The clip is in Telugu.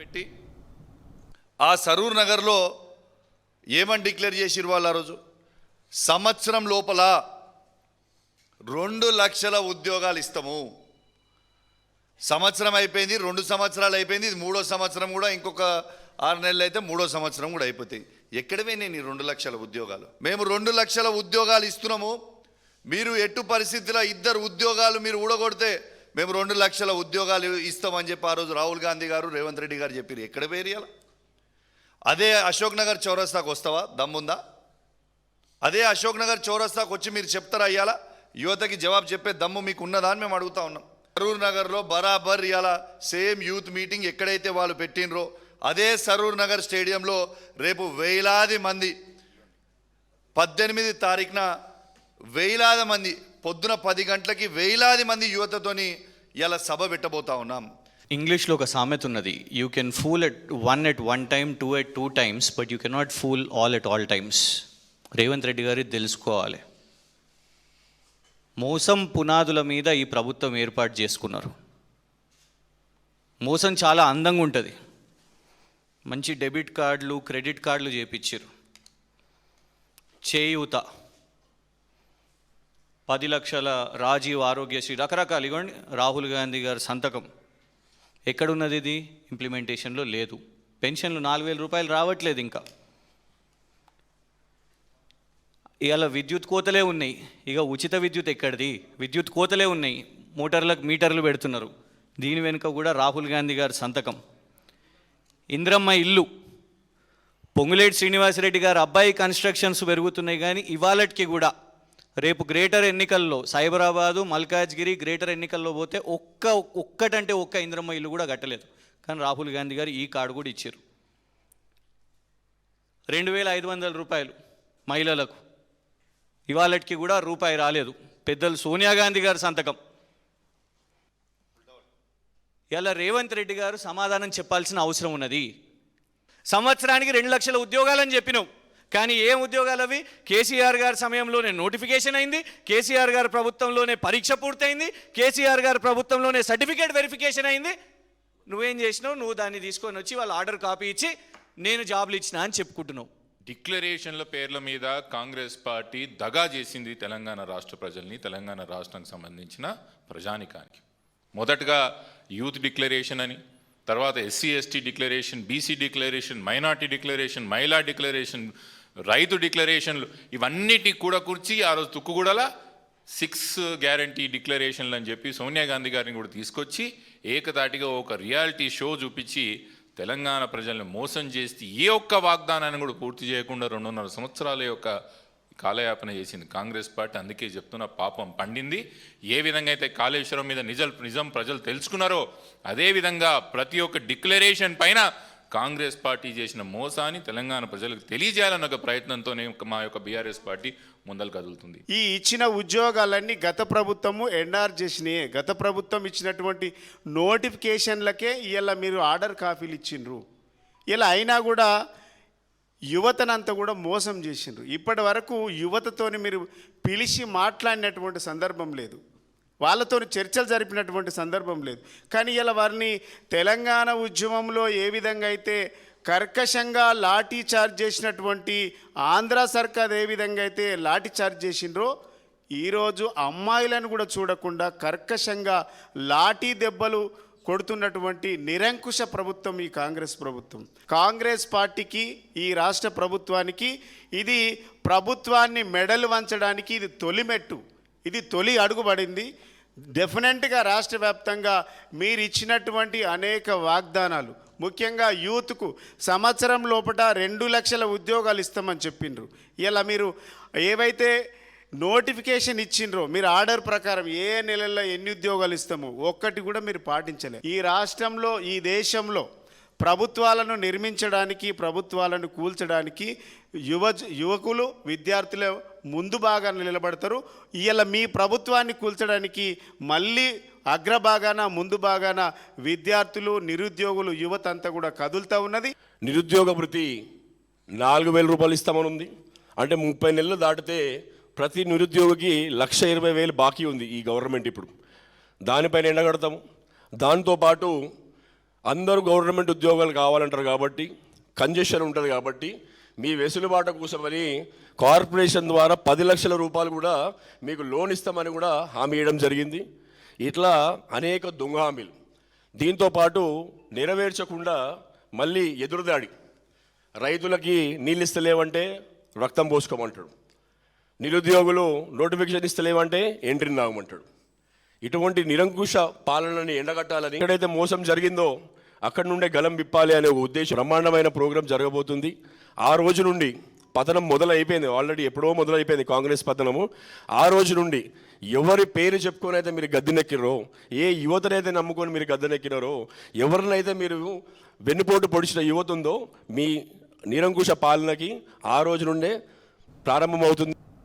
పెట్టి ఆ సరూర్ నగర్లో ఏమని డిక్లేర్ చేసిరు వాళ్ళు ఆ రోజు? సంవత్సరం లోపల 2 లక్షల ఉద్యోగాలు ఇస్తాము. సంవత్సరం అయిపోయింది, 2 సంవత్సరాలు అయిపోయింది, ఇది 3వ సంవత్సరం కూడా, ఇంకొక 6 నెలలు అయితే 3వ సంవత్సరం కూడా అయిపోతాయి. ఎక్కడవే నేను ఈ 2 లక్షల ఉద్యోగాలు? మేము 2 లక్షల ఉద్యోగాలు ఇస్తున్నాము, మీరు ఎట్టు పరిస్థితిలో 2 ఉద్యోగాలు మీరు ఊడగొడితే మేము 2 లక్షల ఉద్యోగాలు ఇస్తామని చెప్పి ఆ రోజు రాహుల్ గాంధీ గారు, రేవంత్ రెడ్డి గారు చెప్పారు. ఎక్కడ వేరియాల? అదే అశోక్ నగర్ చౌరస్తాకు వస్తావా? దమ్ముందా? అదే అశోక్ నగర్ చౌరస్తాకు వచ్చి మీరు చెప్తారా? ఇవాళ యువతకి జవాబు చెప్పే దమ్ము మీకు ఉన్నదా అని మేము అడుగుతా ఉన్నాం. సరూర్ నగర్లో బరాబర్ ఇవాళ సేమ్ యూత్ మీటింగ్ ఎక్కడైతే వాళ్ళు పెట్టినరో అదే సరూర్ నగర్ స్టేడియంలో రేపు వేలాది మంది 18 తారీఖున వేలాది మంది పొద్దున 10 గంటలకి వేలాది మంది యువతతోని ఇలా సభ పెట్టబోతా ఉన్నాం. ఇంగ్లీష్లో ఒక సామెత ఉన్నది, you can fool at one time, two at 2 times, but you cannot fool all at all times. Revanth Reddy గారి తెలుసుకోవాలి, మోసం పునాదుల మీద ఈ ప్రభుత్వం ఏర్పాటు చేసుకున్నారు. మోసం చాలా అందంగా ఉంటుంది, మంచి డెబిట్ కార్డులు, క్రెడిట్ కార్డులు చేపించారు. చేయూత, 10 లక్షల రాజీవ్ ఆరోగ్యశ్రీ, రకరకాలు. ఇవ్వండి, రాహుల్ గాంధీ గారి సంతకం. ఎక్కడున్నది ఇది? ఇంప్లిమెంటేషన్లో లేదు. పెన్షన్లు 4,000 రూపాయలు రావట్లేదు ఇంకా. ఇవాళ విద్యుత్ కోతలే ఉన్నాయి. ఇక ఉచిత విద్యుత్ ఎక్కడిది? విద్యుత్ కోతలే ఉన్నాయి, మోటార్లకు మీటర్లు పెడుతున్నారు. దీని వెనుక కూడా రాహుల్ గాంధీ గారి సంతకం. ఇంద్రమ్మ ఇల్లు, పొంగులేటి శ్రీనివాసరెడ్డి గారు అబ్బాయి కన్స్ట్రక్షన్స్ పెరుగుతున్నాయి, కానీ ఇవాళకి కూడా రేపు గ్రేటర్ ఎన్నికల్లో సైబరాబాదు, మల్కాజ్గిరి గ్రేటర్ ఎన్నికల్లో పోతే ఒక్కటంటే ఒక్క ఇంద్రమ్మ ఇల్లు కూడా కట్టలేదు. కానీ రాహుల్ గాంధీ గారు ఈ కార్డు కూడా ఇచ్చారు. 2,500 రూపాయలు మహిళలకు, ఇవాళకి కూడా రూపాయి రాలేదు. పెద్దలు సోనియా గాంధీ గారి సంతకం. ఇలా రేవంత్ రెడ్డి గారు సమాధానం చెప్పాల్సిన అవసరం ఉన్నది. సంవత్సరానికి 2 లక్షల ఉద్యోగాలని చెప్పినావు, కానీ ఏం ఉద్యోగాలు అవి? కేసీఆర్ గారి సమయంలోనే నోటిఫికేషన్ అయింది, కేసీఆర్ గారి ప్రభుత్వంలోనే పరీక్ష పూర్తయింది, కేసీఆర్ గారి ప్రభుత్వంలోనే సర్టిఫికేట్ వెరిఫికేషన్ అయింది. నువ్వేం చేసినావు? నువ్వు దాన్ని తీసుకొని వచ్చి వాళ్ళ ఆర్డర్ కాపీ ఇచ్చి నేను జాబులు ఇచ్చిన అని చెప్పుకుంటున్నావు. డిక్లరేషన్ల పేర్ల మీద కాంగ్రెస్ పార్టీ దగా చేసింది తెలంగాణ రాష్ట్ర ప్రజల్ని, తెలంగాణ రాష్ట్రానికి సంబంధించిన ప్రజానికానికి. మొదటగా యూత్ డిక్లరేషన్ అని, తర్వాత SC ST declaration, BC declaration, minority declaration, మహిళా డిక్లరేషన్, రైతు డిక్లరేషన్లు, ఇవన్నిటి కూడా కూర్చి ఆ రోజు తుక్కుగూడల 6 గ్యారంటీ డిక్లరేషన్లు అని చెప్పి సోనియా గాంధీ గారిని కూడా తీసుకొచ్చి ఏకతాటిగా ఒక రియాలిటీ షో చూపించి తెలంగాణ ప్రజల్ని మోసం చేసి ఏ ఒక్క వాగ్దానాన్ని కూడా పూర్తి చేయకుండా 2.5 సంవత్సరాల యొక్క కాలయాపన చేసింది కాంగ్రెస్ పార్టీ. అందుకే చెప్తున్న పాపం పండింది. ఏ విధంగా అయితే కాళేశ్వరం మీద నిజం ప్రజలు తెలుసుకున్నారో అదేవిధంగా ప్రతి ఒక్క డిక్లరేషన్ పైన కాంగ్రెస్ పార్టీ చేసిన మోసాన్ని తెలంగాణ ప్రజలకు తెలియజేయాలన్న ఒక ప్రయత్నంతోనే మా యొక్క బీఆర్ఎస్ పార్టీ ముందలు కదులుతుంది. ఈ ఇచ్చిన ఉద్యోగాలన్నీ గత ప్రభుత్వము ఎన్ఆర్ చేసినాయే. గత ప్రభుత్వం ఇచ్చినటువంటి నోటిఫికేషన్లకే ఇలా మీరు ఆర్డర్ కాపీలు ఇచ్చిండ్రు. ఇలా అయినా కూడా యువతనంతా కూడా మోసం చేసిండ్రు. ఇప్పటి వరకు యువతతోని మీరు పిలిచి మాట్లాడినటువంటి సందర్భం లేదు, వాళ్ళతో చర్చలు జరిపినటువంటి సందర్భం లేదు. కానీ ఇలా వారిని తెలంగాణ ఉద్యమంలో ఏ విధంగా అయితే కర్కశంగా లాఠీ చార్జ్ చేసినటువంటి ఆంధ్ర సర్కార్ ఏ విధంగా అయితే లాఠీ చార్జ్ చేసిండ్రో, ఈరోజు అమ్మాయిలను కూడా చూడకుండా కర్కశంగా లాఠీ దెబ్బలు కొడుతున్నటువంటి నిరంకుశ ప్రభుత్వం ఈ కాంగ్రెస్ ప్రభుత్వం. కాంగ్రెస్ పార్టీకి, ఈ రాష్ట్ర ప్రభుత్వానికి ఇది ప్రభుత్వాన్ని మెడలు వంచడానికి ఇది తొలి మెట్టు, ఇది తొలి అడుగుబడింది. డెఫినెట్గా రాష్ట్ర వ్యాప్తంగా మీరు ఇచ్చినటువంటి అనేక వాగ్దానాలు, ముఖ్యంగా యూత్కు సంవత్సరం లోపల 2 లక్షల ఉద్యోగాలు ఇస్తామని చెప్పిండ్రు. ఇలా మీరు ఏవైతే నోటిఫికేషన్ ఇచ్చిండ్రో, మీరు ఆర్డర్ ప్రకారం ఏ నెలల్లో ఎన్ని ఉద్యోగాలు ఇస్తామో ఒక్కటి కూడా మీరు పాటించలేదు. ఈ రాష్ట్రంలో, ఈ దేశంలో ప్రభుత్వాలను నిర్మించడానికి, ప్రభుత్వాలను కూల్చడానికి యువకులు, విద్యార్థులు ముందు బాగా నిలబడతారు. ఇలా మీ ప్రభుత్వాన్ని కూల్చడానికి మళ్ళీ అగ్రభాగాన, ముందు భాగాన విద్యార్థులు, నిరుద్యోగులు, యువత అంతా కూడా కదులుతూ ఉన్నది. నిరుద్యోగ భృతి 4,000 రూపాయలు ఇస్తామని ఉంది. అంటే 30 నెలలు దాటితే ప్రతి నిరుద్యోగికి 1,20,000 బాకీ ఉంది ఈ గవర్నమెంట్. ఇప్పుడు దానిపైన ఎండగడతాము. దాంతోపాటు అందరూ గవర్నమెంట్ ఉద్యోగాలు కావాలంటారు కాబట్టి కంజెషన్ ఉంటుంది కాబట్టి మీ వెసులుబాటు కోసమని కార్పొరేషన్ ద్వారా 10 లక్షల రూపాయలు కూడా మీకు లోన్ ఇస్తామని కూడా హామీ ఇవ్వడం జరిగింది. ఇట్లా అనేక దొంగ హామీలు. దీంతోపాటు నెరవేర్చకుండా మళ్ళీ ఎదురుదాడి. రైతులకి నీళ్ళు ఇస్తలేవంటే రక్తం పోసుకోమంటాడు, నిరుద్యోగులు నోటిఫికేషన్ ఇస్తలేవంటే ఎంట్రీ నాగమంటాడు. ఇటువంటి నిరంకుశ పాలనని ఎండగట్టాలని ఎక్కడైతే మోసం జరిగిందో అక్కడి నుండే గలం విప్పాలి అనే ఒక ఉద్దేశం. బ్రహ్మాండమైన ప్రోగ్రాం జరగబోతుంది. ఆ రోజు నుండి పతనం మొదలైపోయింది, ఆల్రెడీ ఎప్పుడో మొదలైపోయింది కాంగ్రెస్ పతనము. ఆ రోజు నుండి ఎవరి పేరు చెప్పుకొని అయితే మీరు గద్దెనెక్కిరో, ఏ యువతనైతే నమ్ముకొని మీరు గద్దెనెక్కినారో, ఎవరినైతే మీరు వెన్నుపోటు పొడిచిన యువత ఉందో, మీ నిరంకుశ పాలనకి ఆ రోజు నుండే ప్రారంభమవుతుంది.